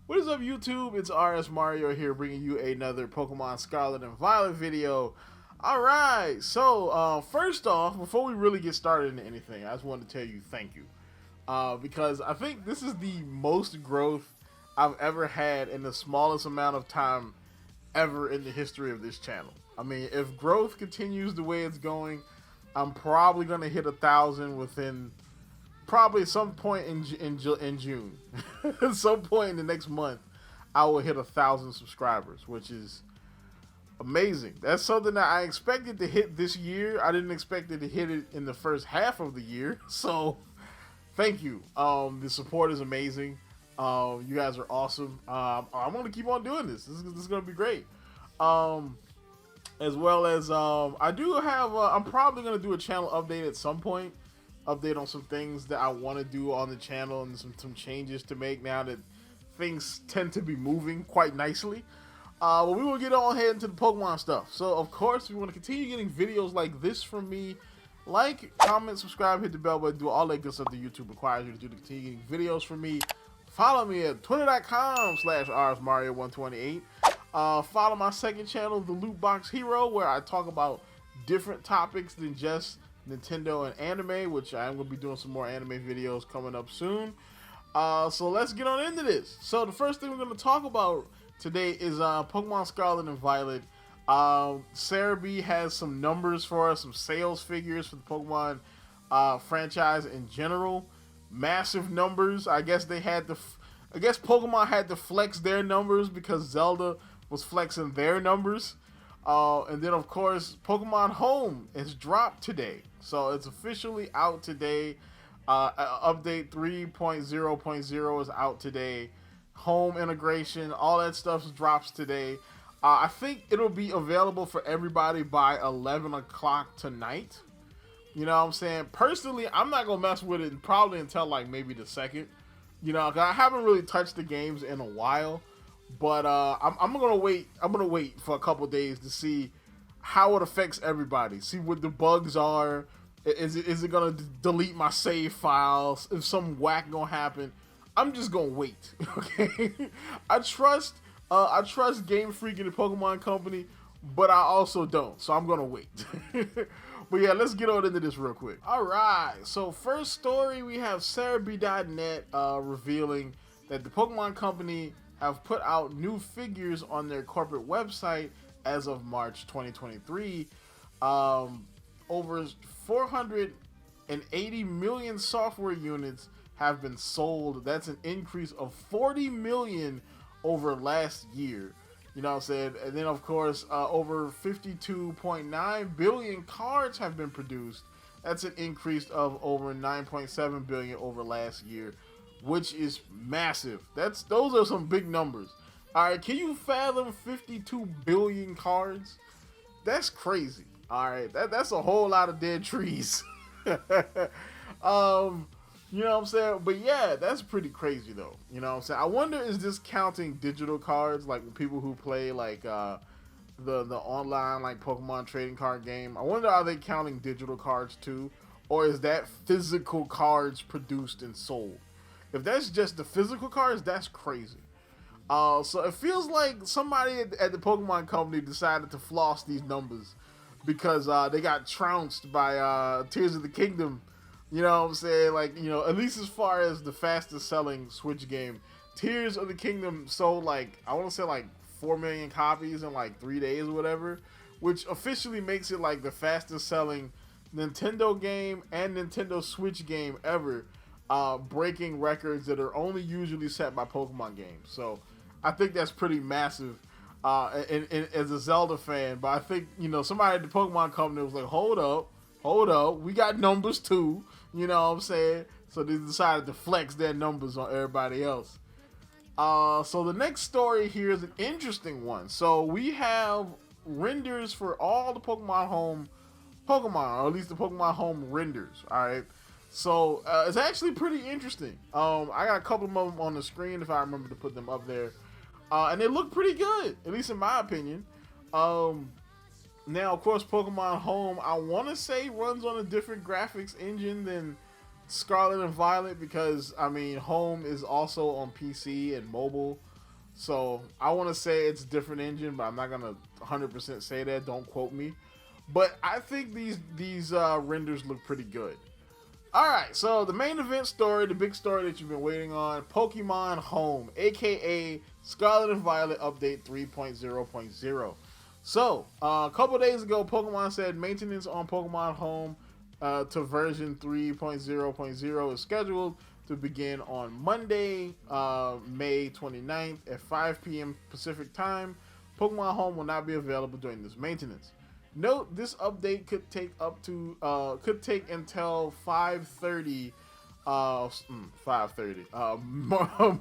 What is up, YouTube? It's RSMario here, bringing you another Pokemon Scarlet and Violet video. Alright, so first off, before we really get started into anything, I just wanted to tell you thank you. Because I think this is the most growth I've ever had in the smallest amount of time ever in the history of this channel. I mean, if growth continues the way it's going, I'm probably going to hit 1,000 within probably some point in June. At some point in the next month, I will hit 1,000 subscribers, which is amazing. That's something that I expected to hit this year. I didn't expect it to hit it in the first half of the year. So thank you. The support is amazing. You guys are awesome. I'm gonna keep on doing this. This is gonna be great. As well as I do have. I'm probably gonna do a channel update at some point. Update on some things that I want to do on the channel and some changes to make now that things tend to be moving quite nicely. But we will get on ahead into the Pokemon stuff. So of course, we want to continue getting videos like this from me. Like, comment, subscribe, hit the bell button, do all that good stuff that YouTube requires you to do to continue getting videos from me. Follow me at twitter.com/rsmario128. Follow my second channel, The Loot Box Hero, where I talk about different topics than just Nintendo and anime, which I am going to be doing some more anime videos coming up soon. So let's get on into this. So the first thing we're going to talk about today is Pokemon Scarlet and Violet. Sarah B has some numbers for us, some sales figures for the Pokemon franchise in general. Massive numbers. I guess they had to. I guess Pokemon had to flex their numbers because Zelda was flexing their numbers. And then, of course, Pokemon Home is dropped today. So it's officially out today. Update 3.0.0 is out today. Home integration, all that stuff drops today. I think it'll be available for everybody by 11 o'clock tonight. You know what I'm saying? Personally, I'm not going to mess with it probably until like maybe the second. You know, cause I haven't really touched the games in a while. But I'm gonna wait. I'm gonna wait for a couple days to see how it affects everybody. See what the bugs are. Is it gonna delete my save files? If some whack gonna happen, I'm just gonna wait. Okay. I trust Game Freak and the Pokemon Company, but I also don't. So I'm gonna wait. But yeah, let's get on into this real quick. All right. So first story, we have SarahB.net revealing that the Pokemon Company have put out new figures on their corporate website as of March 2023. Over 480 million software units have been sold. That's an increase of 40 million over last year. You know what I'm saying? And then, of course, over 52.9 billion cards have been produced. That's an increase of over 9.7 billion over last year, which is massive. Those are some big numbers. All right, can you fathom 52 billion cards? That's crazy. All right, that's a whole lot of dead trees. You know what I'm saying? But yeah, that's pretty crazy though. You know what I'm saying? I wonder, is this counting digital cards, like people who play like the online like Pokemon trading card game? I wonder, are they counting digital cards too, or is that physical cards produced and sold? If that's just the physical cards, that's crazy. So it feels like somebody at the Pokemon Company decided to floss these numbers because they got trounced by Tears of the Kingdom. You know what I'm saying? Like, you know, at least as far as the fastest selling Switch game, Tears of the Kingdom sold like, I want to say like 4 million copies in like 3 days or whatever, which officially makes it like the fastest selling Nintendo game and Nintendo Switch game ever, breaking records that are only usually set by Pokemon games. So I think that's pretty massive as a Zelda fan. But I think, you know, somebody at the Pokemon Company was like, hold up, we got numbers too. You know what I'm saying? So they decided to flex their numbers on everybody else. So the next story here is an interesting one. So we have renders for all the Pokemon Home Pokemon, or at least the Pokemon Home renders. All right. So it's actually pretty interesting. I got a couple of them on the screen if I remember to put them up there, and they look pretty good, at least in my opinion. Now, of course, Pokemon Home, I want to say runs on a different graphics engine than Scarlet and Violet because, I mean, Home is also on PC and mobile. So I want to say it's a different engine, but I'm not gonna 100% say that. Don't quote me. But I think these renders look pretty good. All right, so the main event story, the big story that you've been waiting on, Pokemon Home, aka Scarlet and Violet Update 3.0.0. So, a couple days ago, Pokemon said maintenance on Pokemon Home to version 3.0.0 is scheduled to begin on Monday, May 29th at 5 p.m. Pacific Time. Pokemon Home will not be available during this maintenance. Note, this update could take until 5:30,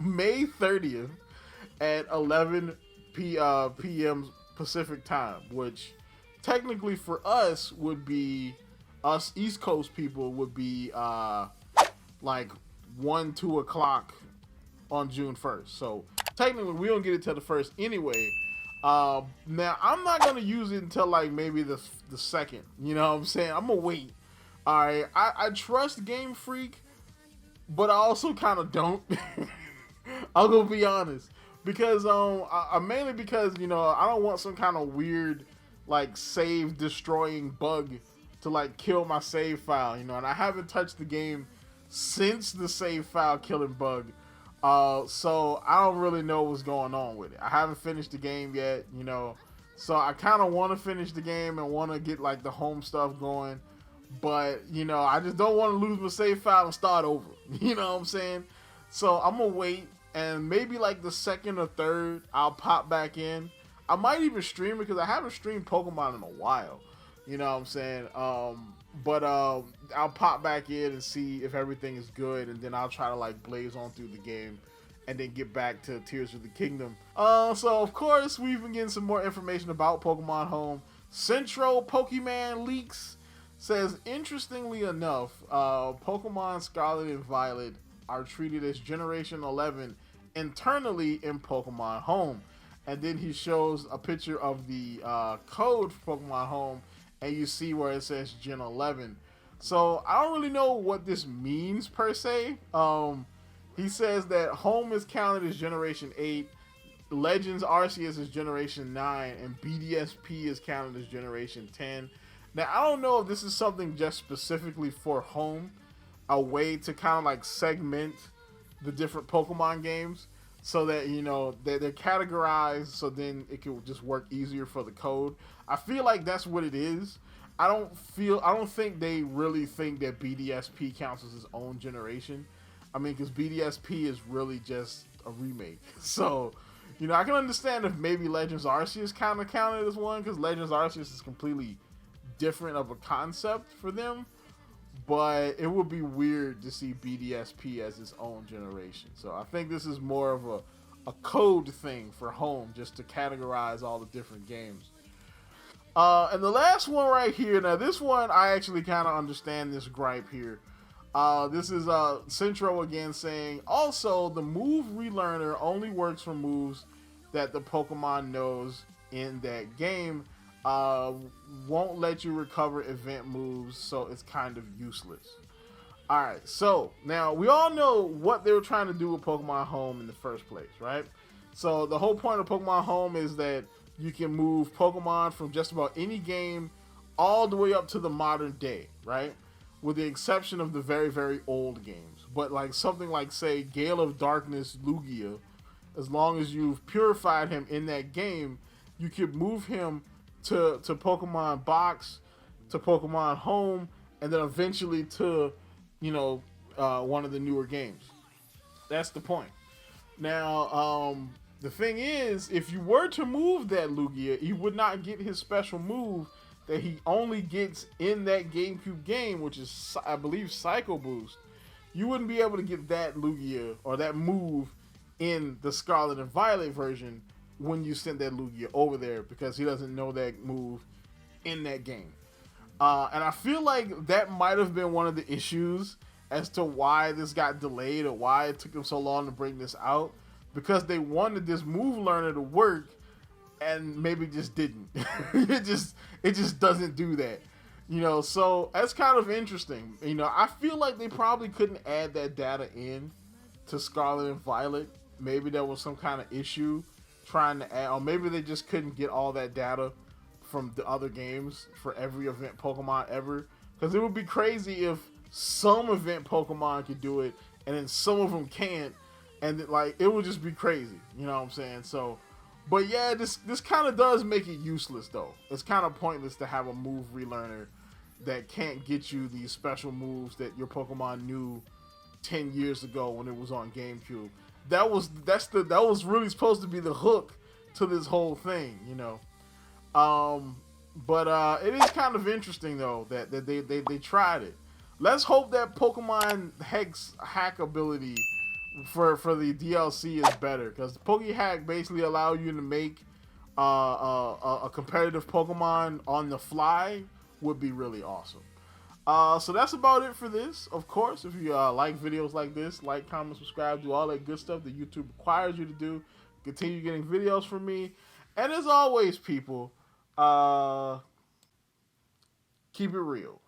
May 30th at 11 p.m. Pacific Time, which technically for us would be, us East Coast people would be like 2 o'clock on June 1st. So technically we don't get it till the 1st anyway. Now I'm not gonna use it until like maybe the 2nd. You know what I'm saying? I'm gonna wait. All right, I trust Game Freak, but I also kind of don't. I'm gonna be honest, because mainly because, you know, I don't want some kind of weird like save destroying bug to like kill my save file. You know, and I haven't touched the game since the save file killing bug. So I don't really know what's going on with it. I haven't finished the game yet, you know, so I kind of want to finish the game and want to get like the home stuff going, but you know, I just don't want to lose my save file and start over. You know what I'm saying? So I'm gonna wait, and maybe like the 2nd or 3rd I'll pop back in. I might even stream it because I haven't streamed Pokemon in a while. You know what I'm saying? But I'll pop back in and see if everything is good, and then I'll try to like blaze on through the game and then get back to Tears of the Kingdom. So of course we've been getting some more information about Pokemon Home. Central Pokemon Leaks says, interestingly enough, Pokemon Scarlet and Violet are treated as Generation 11 internally in Pokemon Home. And then he shows a picture of the code for Pokemon Home, and you see where it says Gen 11. So I don't really know what this means per se. He says that Home is counted as Generation 8, Legends Arceus is Generation 9, and BDSP is counted as Generation 10. Now I don't know if this is something just specifically for Home, a way to kind of like segment the different Pokemon games, so that, you know, they're categorized, so then it can just work easier for the code. I feel like that's what it is. I don't think they really think that BDSP counts as its own generation. I mean, because BDSP is really just a remake. So, you know, I can understand if maybe Legends Arceus kind of counted as one, because Legends Arceus is completely different of a concept for them. But it would be weird to see BDSP as its own generation. So I think this is more of a code thing for Home, just to categorize all the different games. And the last one right here, now this one I actually kind of understand this gripe here. This is Centro again saying, also the move relearner only works for moves that the Pokemon knows in that game. Won't let you recover event moves, so it's kind of useless. Alright, so now we all know what they were trying to do with Pokemon Home in the first place, right? So the whole point of Pokemon Home is that you can move Pokemon from just about any game all the way up to the modern day, right? With the exception of the very, very old games. But like something like, say, Gale of Darkness Lugia, as long as you've purified him in that game, you could move him to Pokemon Box, to Pokemon Home, and then eventually to, you know, one of the newer games. That's the point. Now, the thing is, if you were to move that Lugia, you would not get his special move that he only gets in that GameCube game, which is, I believe, Psycho Boost. You wouldn't be able to get that Lugia or that move in the Scarlet and Violet version when you send that Lugia over there, because he doesn't know that move in that game. And I feel like that might have been one of the issues as to why this got delayed or why it took them so long to bring this out, because they wanted this move learner to work and maybe just didn't. it just doesn't do that, you know. So that's kind of interesting. You know, I feel like they probably couldn't add that data in to Scarlet and Violet maybe there was some kind of issue trying to add, or maybe they just couldn't get all that data from the other games for every event Pokemon ever. Because it would be crazy if some event Pokemon could do it and then some of them can't, and like it would just be crazy. You know what I'm saying? So, but yeah, this kind of does make it useless though. It's kind of pointless to have a move relearner that can't get you these special moves that your Pokemon knew 10 years ago when it was on GameCube. That was really supposed to be the hook to this whole thing, you know. But it is kind of interesting though that they tried it. Let's hope that Pokemon Hex hack ability for the DLC is better, because Pokehack basically allow you to make a competitive Pokemon on the fly would be really awesome. So that's about it for this. Of course, if you like videos like this, like, comment, subscribe, do all that good stuff that YouTube requires you to do. Continue getting videos from me. And as always, people, keep it real.